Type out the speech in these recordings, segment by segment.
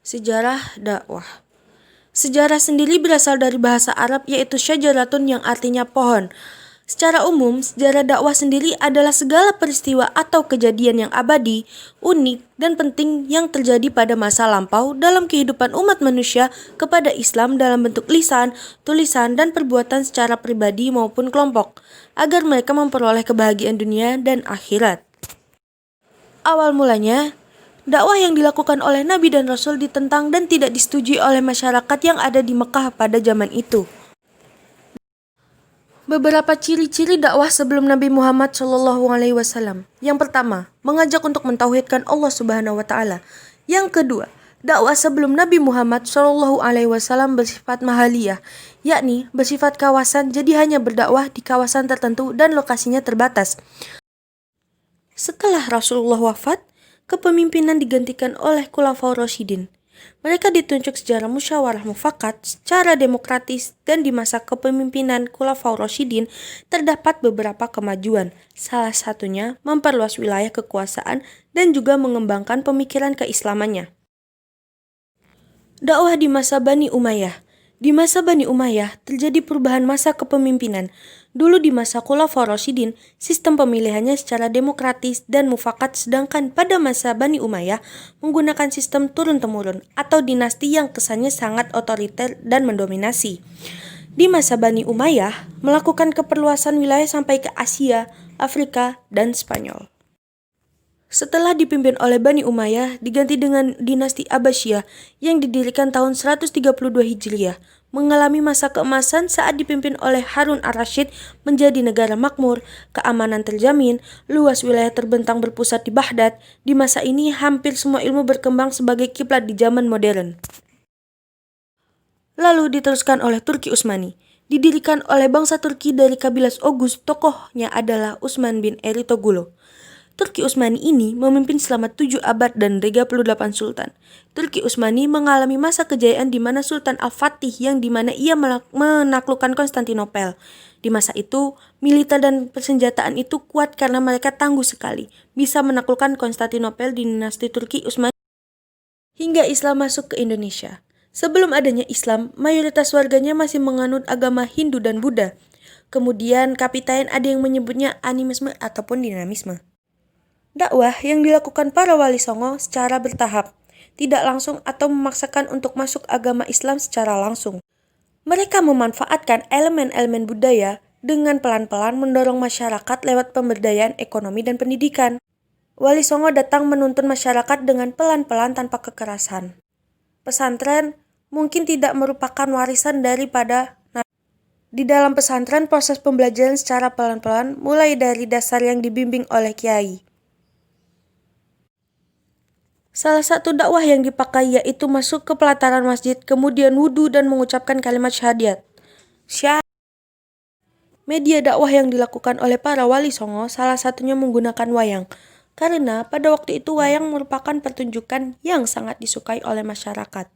Sejarah dakwah. Sejarah sendiri berasal dari bahasa Arab yaitu syajaratun yang artinya pohon. Secara umum, sejarah dakwah sendiri adalah segala peristiwa atau kejadian yang abadi, unik, dan penting yang terjadi pada masa lampau dalam kehidupan umat manusia kepada Islam dalam bentuk lisan, tulisan, dan perbuatan secara pribadi maupun kelompok, agar mereka memperoleh kebahagiaan dunia dan akhirat. Awal mulanya, dakwah yang dilakukan oleh Nabi dan Rasul ditentang dan tidak disetujui oleh masyarakat yang ada di Mekah pada zaman itu. Beberapa ciri-ciri dakwah sebelum Nabi Muhammad SAW. Yang pertama, mengajak untuk mentauhidkan Allah Subhanahu wa taala. Yang kedua, dakwah sebelum Nabi Muhammad SAW bersifat mahaliyah, yakni bersifat kawasan, jadi hanya berdakwah di kawasan tertentu dan lokasinya terbatas. Setelah Rasulullah wafat, kepemimpinan digantikan oleh Khulafaur Rasyidin. Mereka ditunjuk secara musyawarah mufakat, secara demokratis, dan di masa kepemimpinan Khulafaur Rasyidin terdapat beberapa kemajuan. Salah satunya memperluas wilayah kekuasaan dan juga mengembangkan pemikiran keislamannya. Dakwah di masa Bani Umayyah. Di masa Bani Umayyah terjadi perubahan masa kepemimpinan. Dulu di masa Khulafaur Rasyidin, sistem pemilihannya secara demokratis dan mufakat, sedangkan pada masa Bani Umayyah menggunakan sistem turun-temurun atau dinasti yang kesannya sangat otoriter dan mendominasi. Di masa Bani Umayyah melakukan keperluasan wilayah sampai ke Asia, Afrika, dan Spanyol. Setelah dipimpin oleh Bani Umayyah, diganti dengan dinasti Abbasiyah yang didirikan tahun 132 Hijriah, mengalami masa keemasan saat dipimpin oleh Harun ar-Rasyid, menjadi negara makmur, keamanan terjamin, luas wilayah terbentang berpusat di Baghdad. Di masa ini hampir semua ilmu berkembang sebagai kiblat di zaman modern. Lalu diteruskan oleh Turki Utsmani. Didirikan oleh bangsa Turki dari kabilah Oghuz, tokohnya adalah Utsman bin Eritoglu. Turki Utsmani ini memimpin selama 7 abad dan 38 sultan. Turki Utsmani mengalami masa kejayaan di mana Sultan Al-Fatih yang dimana ia menaklukkan Konstantinopel. Di masa itu, militer dan persenjataan itu kuat karena mereka tangguh sekali, bisa menaklukkan Konstantinopel di dinasti Turki Utsmani hingga Islam masuk ke Indonesia. Sebelum adanya Islam, mayoritas warganya masih menganut agama Hindu dan Buddha. Kemudian kapitaine ada yang menyebutnya animisme ataupun dinamisme. Dakwah yang dilakukan para wali songo secara bertahap, tidak langsung atau memaksakan untuk masuk agama Islam secara langsung. Mereka memanfaatkan elemen-elemen budaya dengan pelan-pelan mendorong masyarakat lewat pemberdayaan ekonomi dan pendidikan. Wali songo datang menuntun masyarakat dengan pelan-pelan tanpa kekerasan. Pesantren mungkin tidak merupakan warisan daripada di dalam pesantren proses pembelajaran secara pelan-pelan mulai dari dasar yang dibimbing oleh kiai. Salah satu dakwah yang dipakai yaitu masuk ke pelataran masjid, kemudian wudhu dan mengucapkan kalimat syahadat. Media dakwah yang dilakukan oleh para wali songo salah satunya menggunakan wayang. Karena pada waktu itu wayang merupakan pertunjukan yang sangat disukai oleh masyarakat.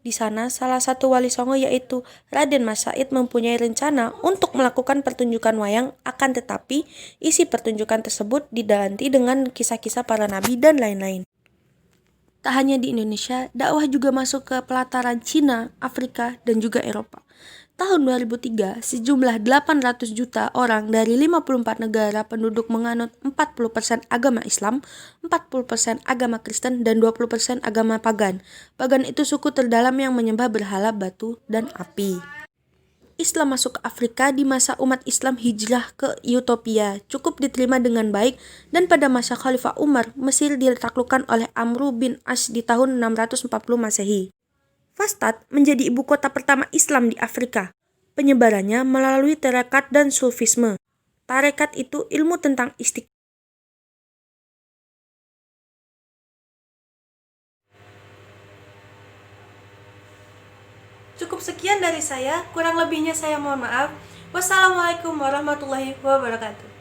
Di sana salah satu wali songo yaitu Raden Mas Said mempunyai rencana untuk melakukan pertunjukan wayang, akan tetapi isi pertunjukan tersebut diganti dengan kisah-kisah para nabi dan lain-lain. Tak hanya di Indonesia, dakwah juga masuk ke pelataran Cina, Afrika, dan juga Eropa. Tahun 2003, sejumlah 800 juta orang dari 54 negara penduduk menganut 40% agama Islam, 40% agama Kristen, dan 20% agama pagan. Pagan itu suku terdalam yang menyembah berhala, batu, dan api. Islam masuk ke Afrika di masa umat Islam hijrah ke Ethiopia cukup diterima dengan baik, dan pada masa Khalifah Umar, Mesir ditaklukkan oleh Amr bin As di tahun 640 Masehi. Fastad menjadi ibu kota pertama Islam di Afrika. Penyebarannya melalui tarekat dan sufisme. Tarekat itu ilmu tentang istiqomah. Cukup sekian dari saya, kurang lebihnya saya mohon maaf. Wassalamualaikum warahmatullahi wabarakatuh.